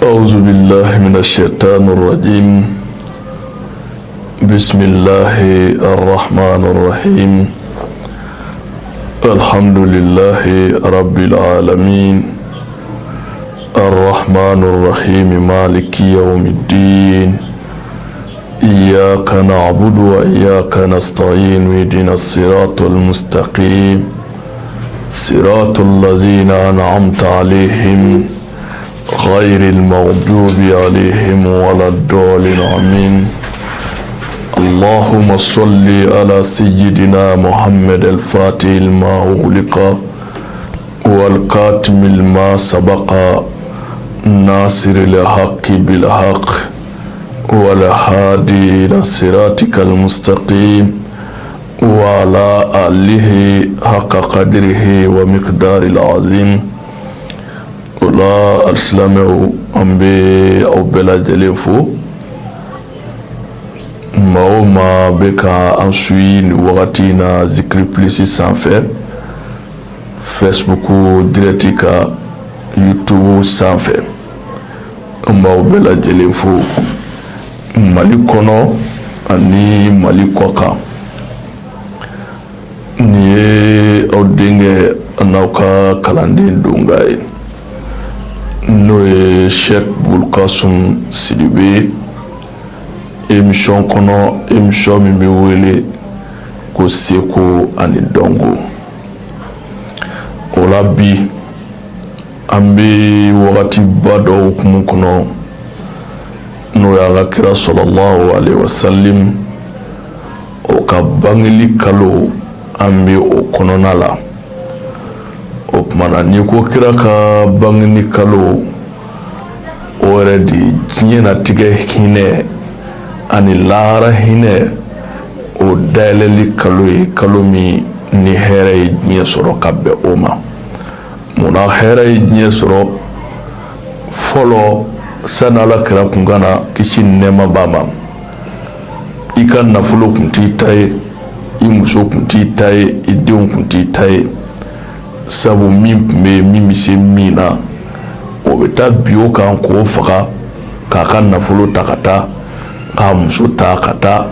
أعوذ بالله من الشيطان الرجيم. بسم الله الرحمن الرحيم. الحمد لله رب العالمين الرحمن الرحيم مالك يوم الدين. إياك نعبد وإياك نستعين اهدنا الصراط المستقيم صراط الذين أنعمت عليهم غير المغضوب عليهم ولا الضالين آمين. اللهم صل على سيدنا محمد الفاتح لما أغلق والكاتم لما سبق ناصر الحق بالحق والهادي إلى صراطك المستقيم وعلى آله حق قدره ومقدار العظيم. ولا السلام أمبي أو بلا جلفو ما بكا أنسوين وغتينا ذكر بليسي سانفي فيسبوك ديريتيكا يوتيوب سانفي ما بلا جلفو مالكونو أني مالكوكا niye aw denge anawka kalandin dungay noye Cheikh Boulkassoum Sidibé émission kono émission min be wele ko seko ani dongo ola bi ambe wakati bado hukumu kono no ya kira sallallahu alaihi wasallam o ka bangili kalo ambe o konona la o kumana ni ko kira ka bangini kalo o yɛrɛ di diɲɛnatigɛ hinɛ ani lahara hinɛ o dayɛlɛli kalo ye kalo min ni hɛrɛ ye diɲɛ sɔrɔ ka bɛn o ma. Munna hɛrɛ ye diɲɛ sɔrɔ fɔlɔ sani Ala kira kun ka na kisi ni nɛɛma b'a ma i ka nafolo kun t'i ta ye, i muso kun t'i ta ye, i denw kun t'i ta ye, sabu min kun bɛ yen min bɛ se min na o bɛ taa bin o kan k'o faga k'a ka nafolo ta ka taa k'a muso ta ka taa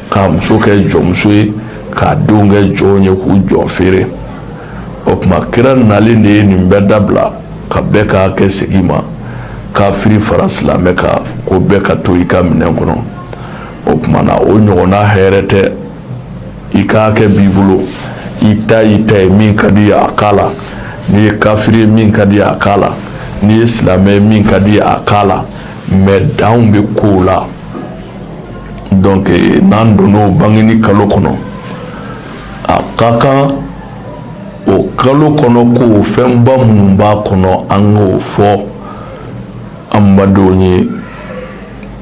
k'a muso kɛ jɔnmuso ye k'a denw kɛ jɔnw ye k'u jɔn feere. O tuma kira nalen de ye nin bɛɛ dabila ka bɛɛ ka hakɛ segin ma kafiri fara silamɛ kan ko bɛɛ ka to i ka minɛn kɔnɔ. O tuma na o ɲɔgɔnna hɛrɛ tɛ. I ka hakɛ b'i bolo, i ta ye min ka di ye a k'a la, n'i ye kafiri ye min ka di ye a k'a la, n'i ye silamɛ ye min ka di ye a k'a la, mais danw bɛ kow la. Donc n'an donna o bangeni kalo kɔnɔ a ka kan o kalo kɔnɔ ko fɛnba minnu b'a kɔnɔ an k'o fɔ an badenw ye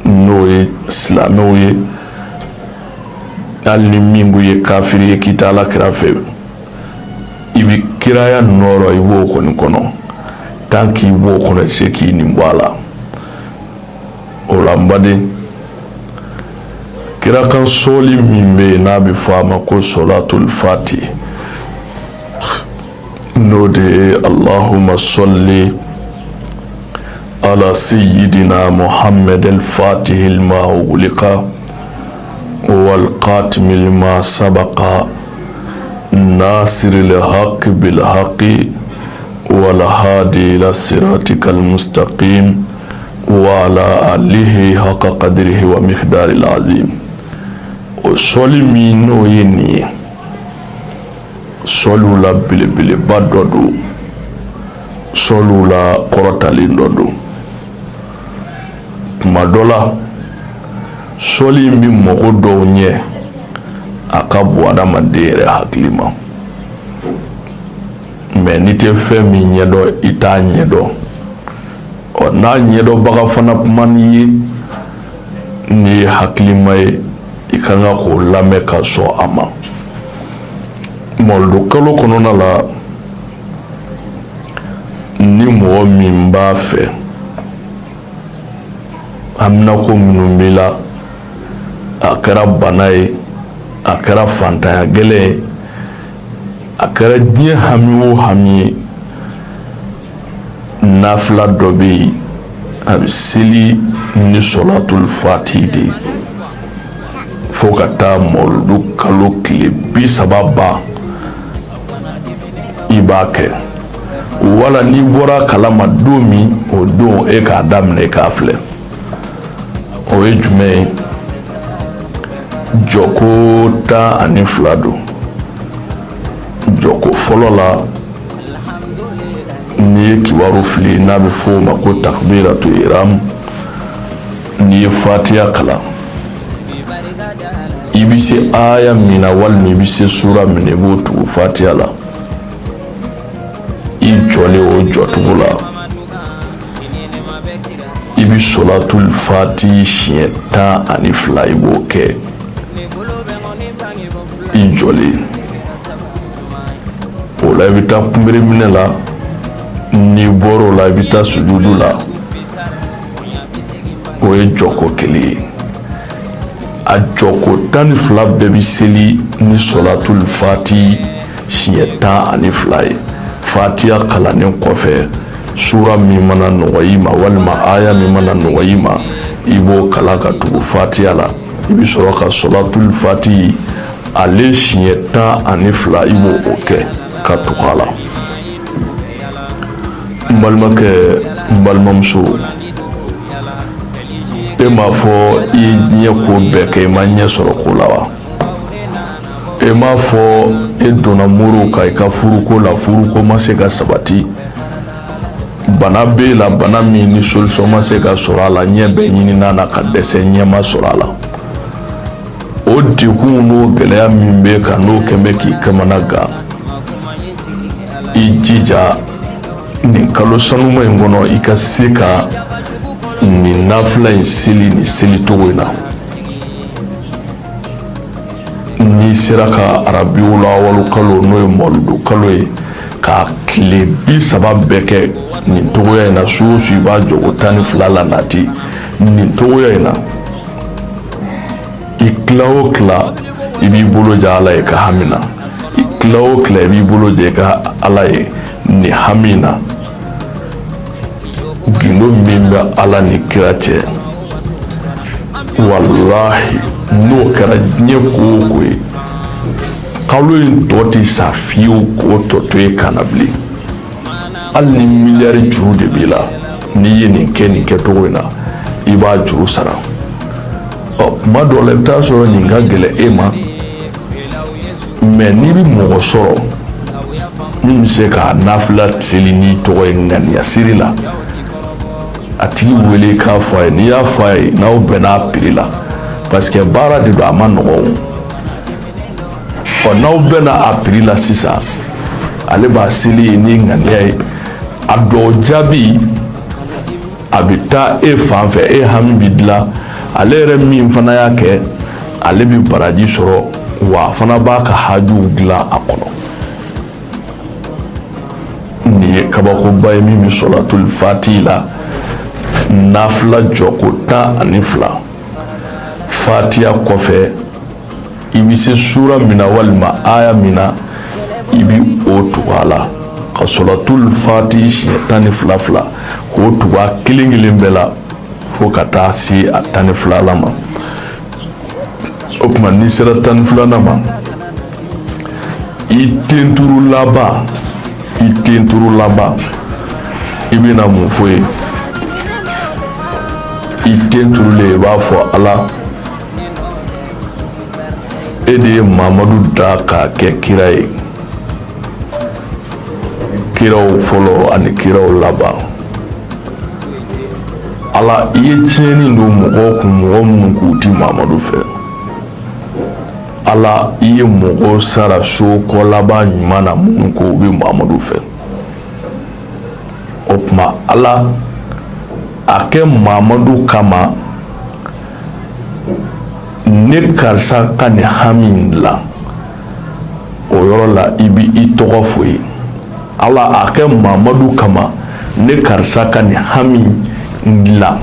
n'o ye silamɛw ye hali ni min b'u ye kafiri ye k'i tɛ Ala kira fɛ i bɛ kiraya nɔrɔ i b'o kɔni kɔnɔ tant que i b'o kɔnɔ i tɛ se k'i nin bɔ a la. O la n baden kira kan sɔli min bɛ yen n'a bɛ fɔ a ma ko solatul fati n'o de ye Allahumma salli ala sayyidina Muhammad al-Fatih lima ughliqa wal qatim lima sabaqa nasir al-haqq bil haqqi wal hadi ila siratikal mustaqim wa ala alihi haqqa qadrihi wa miqdaril azim. O sɔli min n'o ye nin ye sɔliw la belebeleba dɔ don, sɔliw la kɔrɔtalen dɔ don. Tuma dɔ la sɔli in bɛ mɔgɔ dɔw ɲɛ a ka bon adamaden yɛrɛ hakili ma, mais n'i tɛ fɛn min ɲɛdɔn i t'a ɲɛdɔn. N'a ɲɛdɔnbaga fana kuma n'i ye n'i ye hakilima ye i kan ka k'o lamɛn ka sɔn a ma. Mɔlidon kalo kɔnɔna la ni mɔgɔ min b'a fɛ haminako minnu b'i la a kɛra bana ye a kɛra fantanya gɛlɛn ye a kɛra diɲɛ hami o hami ye nafila dɔ bɛ yen a bɛ seli ni solatul fati de fo ka taa mawludu kalo tile 30 ban i b'a kɛ wala n'i bɔra kalama don min o don e k'a daminɛ k'a filɛ o ye jumɛn ye jɔko 12 don jɔko fɔlɔ la n'i ye kibaru fili n'a bɛ fɔ o ma ko takbiratul ihram n'i ye fatiha kalan i bɛ se aya min na walima i bɛ se sura min na i b'o tugu fatiha la i jɔlen o jɔcogo la i bɛ solatul fati siɲɛ 12 i b'o kɛ i jɔlen o la i bɛ taa kunbere minɛ la n'i bɔra o la i bɛ taa sujudu la o ye jɔko kelen ye a jɔko 12 bɛɛ bɛ seli ni solatul fati siɲɛ 12 ye fatiha kalannen kɔfɛ sura min mana nɔgɔ i ma walima aya min mana nɔgɔ i ma i b'o kalan ka tugu fatiha la i bɛ sɔrɔ ka solatul fati ale siɲɛ 12 i b'o o kɛ ka tugu a la n balimakɛ n balimamuso e m'a fɔ i ye diɲɛ ko bɛɛ kɛ i ma ɲɛ sɔrɔ ko la wa e m'a fɔ e donna muru ka i ka furuko la furuko ma se ka sabati bana b'e la bana min ni solution ma se ka sɔrɔ a la ɲɛ bɛɛ ɲinina na ka dɛsɛ ɲɛ ma sɔrɔ a la o degun n'o gɛlɛya min b'e kan n'o kɛn bɛ k'i kamana gan i jija nin kalo sanuma in kɔnɔ i ka se ka nin nafila in seli nin seli cogo in na n'i sera ka arabiwul awwal kalo n'o ye mawludu kalo ye ka tile 30 bɛɛ kɛ nin cogoya in na su o su i b'a jɔ o 12 la nati nin cogoya in na i tila o tila i b'i bolo ja ala ye ka hami na i tila o tila i b'i bolo ja i ka ala ye nin hami na gindo min bɛ ala ni kira cɛ wallahi n'o kɛra diɲɛ ko o ko ye kalo in tɔ tɛ sa fiyewu k'o tɔ to ye kana bilen hali ni miliyari juru de b'i la n'i ye nin kɛcogo in na i b'a juru sara kuma dɔw la i bɛ taa sɔrɔ nin ka gɛlɛn e ma mɛ n'i bɛ mɔgɔ sɔrɔ min bɛ se ka nafila seli n'i tɔgɔ ye ŋaniya siri la a tigi wele k'a fɔ a ye n'i y'a fɔ a ye n'aw bɛnna piri la parce que baara de don a ma nɔgɔn n'aw bɛnna a piri la sisan ale b'a seli ye ni ŋaniya ye a dɔw jaabi a bɛ taa e fan fɛ e hami bɛ dilan ale yɛrɛ min fana y'a kɛ ale bɛ baraji sɔrɔ wa a fana b'a ka hajuw dilan a kɔnɔ nin ye kabakoba ye min bɛ solatul fati la nafila jɔko 12 fatiha kɔfɛ i bɛ se sura min na walima aya min na i bɛ o tugu a la ka solatul fati siɲɛ 12 k'o tugu a kelen kelen bɛɛ la fo ka taa se a 12 ma o tuma n'i sera 12 ma i tenturu laban i bɛna mun fɔ ye i tenturulen i b'a fɔ ala e de ye mamadu da k'a kɛ kira ye kiraw fɔlɔ ani kiraw laban ala i ye tiɲɛni don mɔgɔw kun mɔgɔ minnu k'u ti mamadu fɛ ala i ye mɔgɔw sara so kɔ laban ɲuman na minnu ko u bɛ mamadu fɛ o tuma ala a kɛ mamadu kama ne karisa ka nin hami dilan o yɔrɔ la i bi i tɔgɔ fɔ ye ala a kɛ mamadu kama ne karisa ka nin hami dilan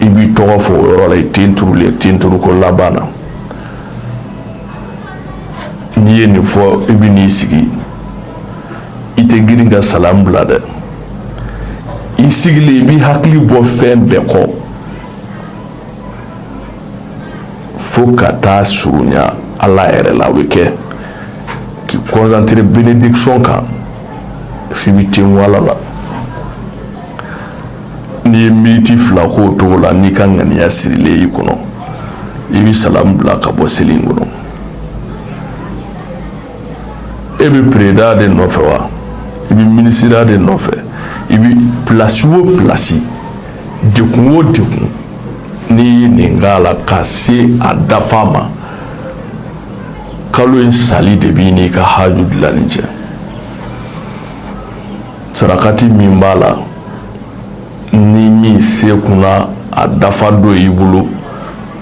i bi tɔgɔ fɔ o yɔrɔ la i tenturuko laban na n'i ye nin fɔ i bi n'i sigi i tɛ girin ka salamu bila dɛ i sigili i bi hakili bɔ fɛn bɛɛ kɔ fo ka taa surunya ala yɛrɛ la. O bɛ kɛ k'i concentré bénédiction kan f'i bi ten wala la. N'i ye miniti 2 k'o cogo la n'i ka ŋaniya sirilen i kɔnɔ i bi salamu bila ka bɔ seli in kɔnɔ. E bi président de nɔfɛ wa i bi ministre de nɔfɛ i bi place o place dekun o dekun n'i ye nin k'a la ka se a dafa ma kalo in sali de b'i n'i ka haju dilanni cɛ. Sarakati min b'a la ni min se kunna a dafa dɔ y'i bolo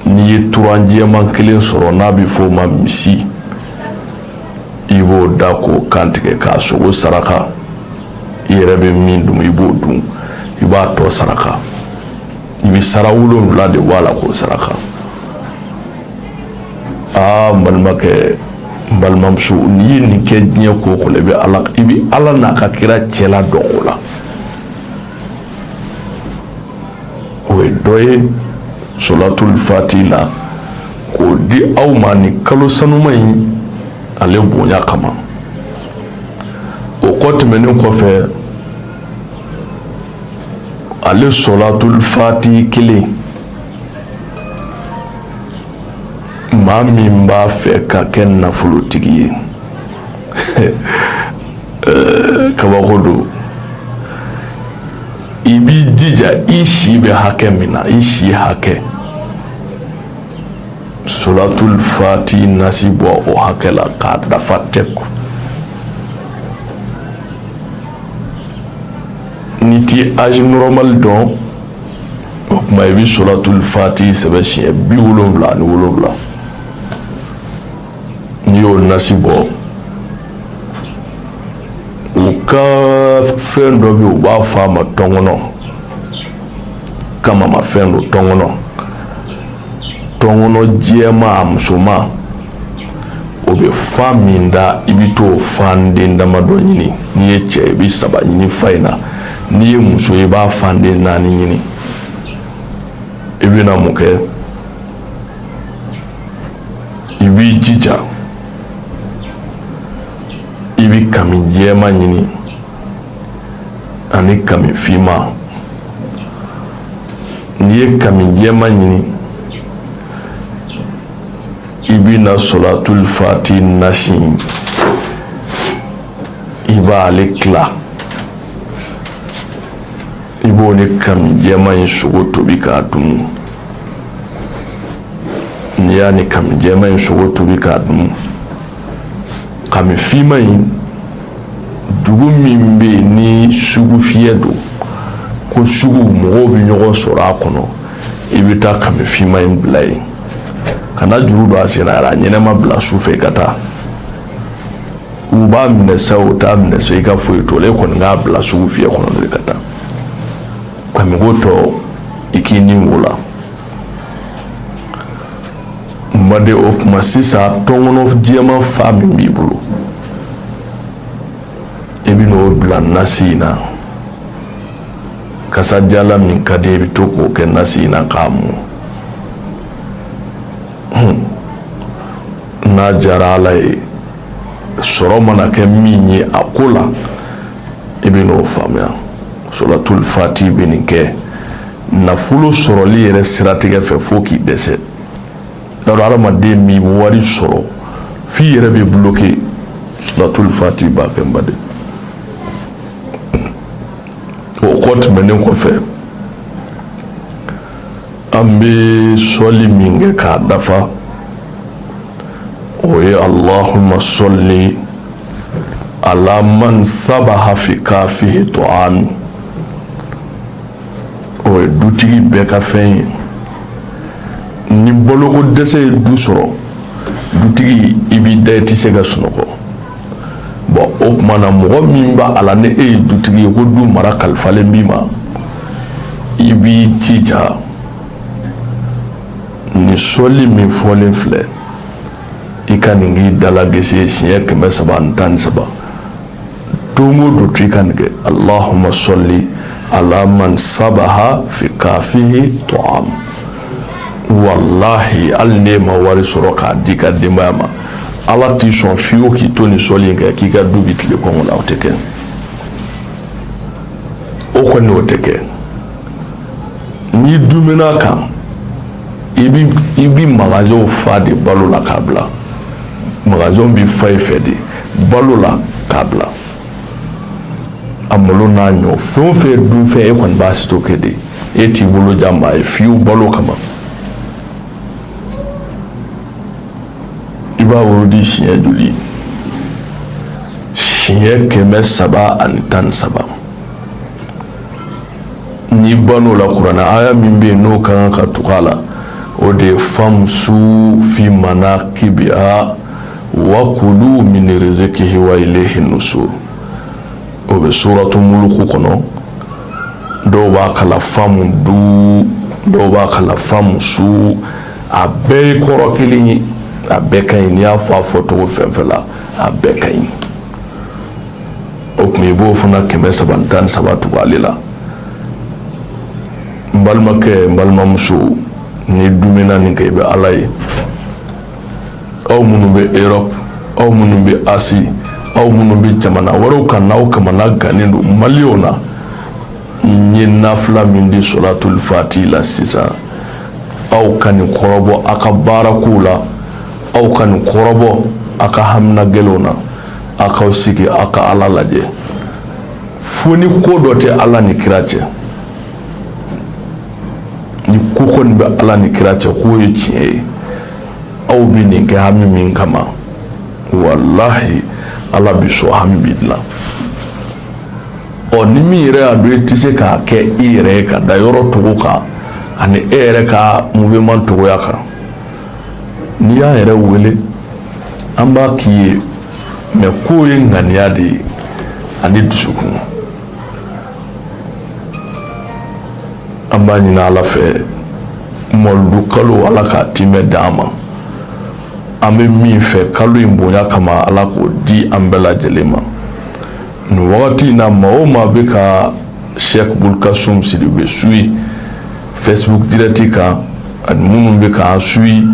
n'i ye turan jɛman kelen sɔrɔ n'a bɛ f'o ma misi i b'o da k'o kantigɛ k'a sogo saraka i yɛrɛ bɛ min dun i b'o dun i b'a tɔ saraka i bɛ sara 7 de bɔ a la k'o saraka. N balimakɛ n balimamuso n'i ye nin kɛ diɲɛ ko o ko la i bɛ ala n'a ka kira cɛla dɔn o la. O ye dɔ ye solatul fati la k'o di aw ma ni kalo sanuma in ale bonya kama. O kɔ tɛmɛnen kɔfɛ ale solatul fati kelen maa min b'a fɛ ka kɛ nafolotigi ye kabako don. I b'i jija i si bɛ hakɛ min na i si hakɛ solatul fati nasi bɔ o hakɛ la k'a dafa tɛku. N'i ti âge normal dɔn o kuma i bi solatul fati sɛbɛn siɲɛ 77. N'i y'o nasi bɔ u ka fɛn dɔ bɛ u b'a fɔ a ma tɔnkɔnɔ kama ma fɛn do tɔnkɔnɔ jɛma a musoman o bɛ fan min da i bi t'o fan den damadɔ ɲini. N'i ye cɛ i bi 3 ɲini fa in na n'i ye muso i b'a fan den 4 ɲini. I bɛna mun kɛ i b'i jija i bi kami jɛma ɲini ani kami finma. N'i ye kami jɛma ɲini i bi na solatul fati nasi i b'ale tila i b'o ni kami jɛma in sogo tobi k'a dun. N'i y'a ni kami jɛma in sogo tobi k'a dun kami finma in dugu min bɛ yen ni sugu fiyɛ don ko sugu mɔgɔw bɛ ɲɔgɔn sɔrɔ a kɔnɔ i bɛ taa kami finma in bila yen kana juru don a sen na yɛrɛ a ɲɛnɛma bila su fɛ i ka taa. U b'a minɛ sa o t'a minɛ sa i ka foyi t'o la e kɔni k'a bila sugu fiyɛ kɔnɔ dɔrɔn i ka taa. Kami ko tɔ i k'i ni o la. Made o kuma sisan tɔnkɔnɔ jɛma fa min b'i bolo i bɛ n'o bila nasi in na kasadiyalan min ka di i bɛ to k'o kɛ nasi in na k'a mun. N'a diyara ala ye sɔrɔ mana kɛ min ye a ko la i bɛ n'o faamuya. Solatul fati bɛ nin kɛ nafolo sɔrɔli yɛrɛ siratigɛ fɛ fo k'i dɛsɛ. Yɔrɔ adamaden min wari sɔrɔ f'i yɛrɛ bɛ bloqué solatul fati b'a kɛ n baden. O kɔ tɛmɛnen kɔfɛ an bɛ sɔli min kɛ k'a dafa o ye Allahumma salli ala man sabaha fi kafihi tu'ami. O ye dutigi bɛɛ ka fɛn ye. Ni boloko dɛsɛ ye du sɔrɔ dutigi i b'i da i tɛ se ka sunɔgɔ. Bon o kuma na mɔgɔ min b'a ala ni e ye dutigi ye ko du mara kalifalen b'i ma i b'i jija ni sɔli min fɔlen filɛ i ka nin k'i dala gese siɲɛ 313 don o don to i ka nin kɛ Allahumma salli ala man sabaha fi kafihi ta'am. Wallahi al ne ma wari sɔrɔ k'a di ka denbaya ma, Ala t'i sɔn fiyewu k'i to ni sɔli in kɛ k'i ka du bi tile kɔngɔ la, o tɛ kɛ. O kɔni o tɛ kɛ. N'i dumuna kan i bi magasinw fa de balo la k'a bila, magasinw bi fa i fɛ de balo la k'a bila. A malo n'a ɲɔ fɛn o fɛn dun fɛn e kɔni b'a stocké de, e t'i bolo jan maa ye fiyewu balo kama. I b'a wolo di siɲɛ joli? Siɲɛ 313. N'i ban'o la kuranna aya min bɛ yen n'o ka kan ka tugu a la, o de ye famsu fi manakibiha wa kulu min rizqihi wa ilayhi nusur. O bɛ suratu muluku kɔnɔ. Dɔw b'a kala famu du, dɔw b'a kala famu su, a bɛɛ ye kɔrɔ kelen ye, a bɛɛ ka ɲi. N'i y'a fɔ a fɔcogo fɛn fɛn la, a bɛɛ ka ɲi. O tuma i b'o fana 313 tugu ale la. N balimakɛ, n balimamuso, ni dumuni nin kɛ i bɛ Ala ye. Aw minnu bɛ Europe, aw minnu bɛ Asie, aw minnu bɛ jamana wɛrɛw kan n'aw kamana gannen don Maliɲɛnw na, n ye nafila min di solatul fati la sisan, aw ka nin kɔrɔbɔ a ka baarakow la, aw ka nin kɔrɔbɔ a ka haminagɛlɛw na, a k'aw sigi a ka Ala lajɛ. Fo ni ko dɔ tɛ Ala ni kira cɛ, ni ko kɔni bɛ Ala ni kira cɛ k'o ye tiɲɛ ye, aw bɛ nin kɛ hami min kama, wallahi Ala bi sɔn hami bi dilan. Ni min yɛrɛ y'a dɔn i tɛ se k'a kɛ i yɛrɛ ye ka da yɔrɔ togo kan ani e yɛrɛ ka mouvement togoya kan, n'i y'a yɛrɛ wele an b'a k'i ye, mais k'o ye ŋaniya de ye ani dusukun. An b'a ɲini Ala fɛ mɔludu kalo Ala k'a timɛ d'an ma. An bɛ min fɛ kalo in bonya kama Ala k'o di an bɛɛ lajɛlen ma. Nin wagati in na maa o maa bɛ ka Sheikh Bulkasum Sidibe suit Facebook direct kan ani minnu bɛ k'an suit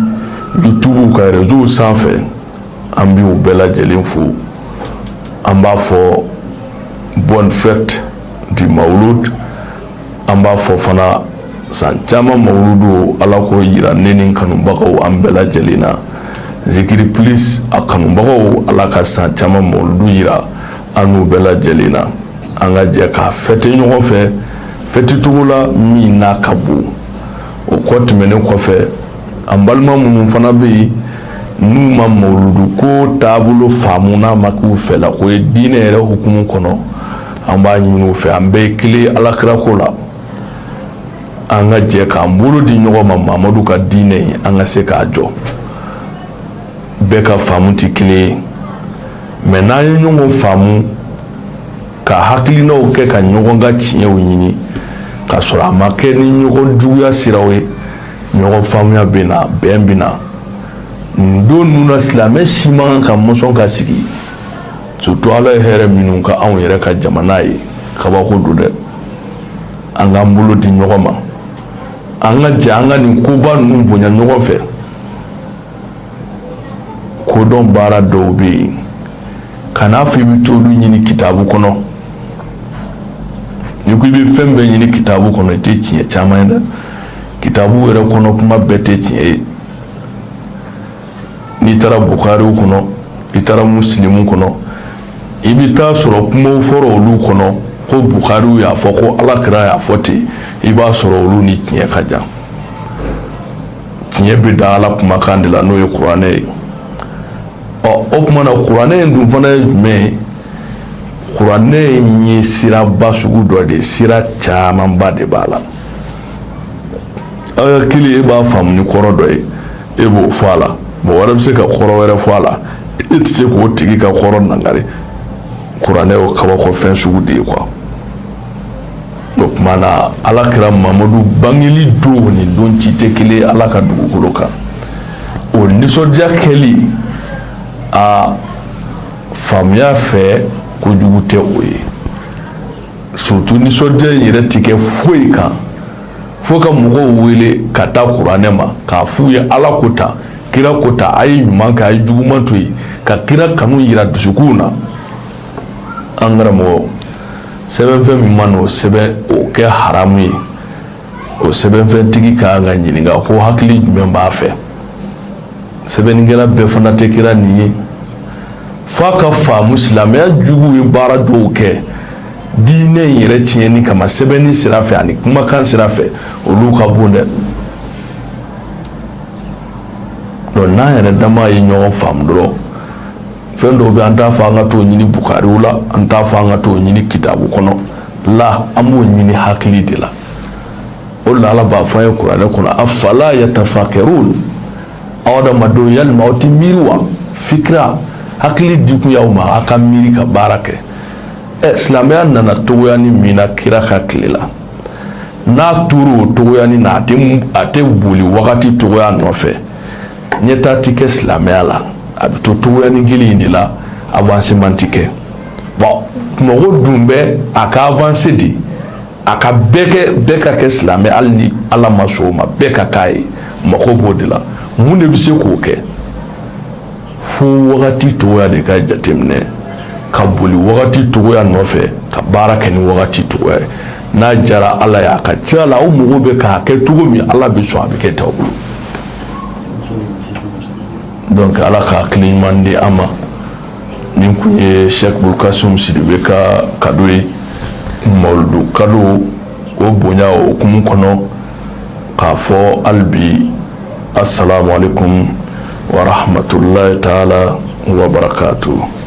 YouTube ka réseau sanfɛ, an bɛ u bɛɛ lajɛlen fo. An b'a fɔ bonne fête du Mawlud. An b'a fɔ fana san caman Mawludu Ala k'o yira ne ni kanubagaw an bɛɛ lajɛlen na. Zikiri plus a kanubagaw Ala ka san caman Mawludu yira an n'u bɛɛ lajɛlen na. An ka jɛ ka fêter ɲɔgɔn fɛ fêter cogo la min n'a ka bon. O kɔ tɛmɛnen kɔfɛ an balima minnu fana bɛ yen n'u ma Mawludu ko taabolo faamu n'a ma k'u fɛ la, ko ye diinɛ yɛrɛ hukumu kɔnɔ, an b'a ɲini u fɛ an bɛɛ ye kelen Alakira ko la. An ka jɛ k'an bolo di ɲɔgɔn ma Mamadu ka diinɛ ye, an ka se k'a jɔ. Bɛɛ ka faamu tɛ kelen ye, mais n'an ye ɲɔgɔn faamu ka hakilinaw kɛ ka ɲɔgɔn ka tiɲɛw ɲini ka sɔrɔ a ma kɛ ni ɲɔgɔn juguya siraw ye, ɲɔgɔn faamuya bɛ na, bɛn bɛ na. Nin don ninnu na silamɛ si man kan ka mɔsɔn ka sigi, surtout Ala ye hɛrɛ minnu ka anw yɛrɛ ka jamana ye, kabako don dɛ. An k'an bolo di ɲɔgɔn ma, an ka jɛ an ka nin koba ninnu bonya ɲɔgɔn fɛ. Kodɔn baara dɔw bɛ yen, kan'a fɔ i bɛ t'olu ɲini kitabu kɔnɔ. Ni ko i bɛ fɛn bɛɛ ɲini kitabu kɔnɔ, i tɛ tiɲɛ caman ye dɛ. Kitabu yɛrɛ kɔnɔ kuma bɛɛ tɛ tiɲɛ ye. N'i taara Bukariw kɔnɔ, i taara Musilimu kɔnɔ, i bɛ taa sɔrɔ kumaw fɔra olu kɔnɔ ko Bukariw y'a fɔ, ko Alakira y'a fɔ ten, i b'a sɔrɔ olu ni tiɲɛ ka jan. Tiɲɛ bɛ da Ala kumakan de la n'o ye kuranɛ ye. O tuma na kuranɛ in dun fana ye jumɛn ye? Kuranɛ in ye siraba sugu dɔ de ye, sira camanba de b'a la. Aya kelen e b'a faamu ni kɔrɔ dɔ ye, e b'o fɔ a la, mɔgɔ wɛrɛ bɛ se ka kɔrɔ wɛrɛ fɔ a la, e tɛ se k'o tigi ka kɔrɔ nangari. Kuranɛ y'o kabakɔfɛn sugu de ye quoi. O tuma na Alakira Mamadu bangeli don ni don ci tɛ kelen ye Ala ka dugukolo kan. O nisɔndiya kɛli a faamuya fɛ kojugu tɛ o ye. surtout ni sɔden yɛrɛ ti kɛ foyi kan fo ka mɔgɔw wele ka taa kuranɛ ma k'a f'u ye ala ko ta kira ko ta a ye ɲuman kɛ a ye juguman to yen ka kira kanu yira dusukun na an karamɔgɔ sɛbɛnfɛn min ma n'o sɛbɛn o kɛ haramu ye o sɛbɛnfɛntigi ka kan ka ɲininka ko hakili jumɛn b'a fɛ sɛbɛnnikɛla bɛɛ fana tɛ kira nin ye f'a ka faamu silamɛya jugu ye baara dɔw kɛ diinɛ in yɛrɛ tiɲɛni kama sɛbɛnni sira fɛ ani kumakan sira fɛ olu ka bon dɛ donc n'an yɛrɛ dama ye ɲɔgɔn faamu dɔrɔn fɛn dɔw bɛ an t'a fɔ an ka t'o ɲini bukariw la an t'a fɔ an ka t'o ɲini kitabu kɔnɔ la an b'o ɲini hakili de la o de la ala b'a fɔ an ye kuranɛ kɔnɔ afala yatafakkarun aw adamadenw yalima aw tɛ miiri wa fikira hakili dikun y'aw ma a ka miiri ka baara kɛ silamɛya nana togoyani min na kira ka tile la n'a turu o togoyani na a tɛ boli wagati togoya nɔfɛ ɲɛtaa ti kɛ silamɛya la a bɛ to togoyani kelen de la avancement ti kɛ bon mɔgɔ dun bɛ a ka avancer de a ka bɛɛ ka kɛ silamɛ hali ni ala ma sɔn o ma bɛɛ ka k'a ye mɔgɔ b'o de la mun de bɛ se k'o kɛ fo wagati togoya de ka jateminɛ ka boli wagati togoya nɔfɛ ka baara kɛ ni wagati togoya n'a jara ala ye a ka ca la aw mɔgɔ bɛ k'a kɛ cogo min ala bɛ sɔn a bɛ kɛ t'aw bolo donc ala ka hakili ɲuman di an ma nin kun ye Sheikh Bulkasum Sidibe ka kado ye mawludu kado o bonya o hukumu kɔnɔ k'a fɔ hali bi assalamu alaikum wa rahmatullahi ta'ala wa barakatuh.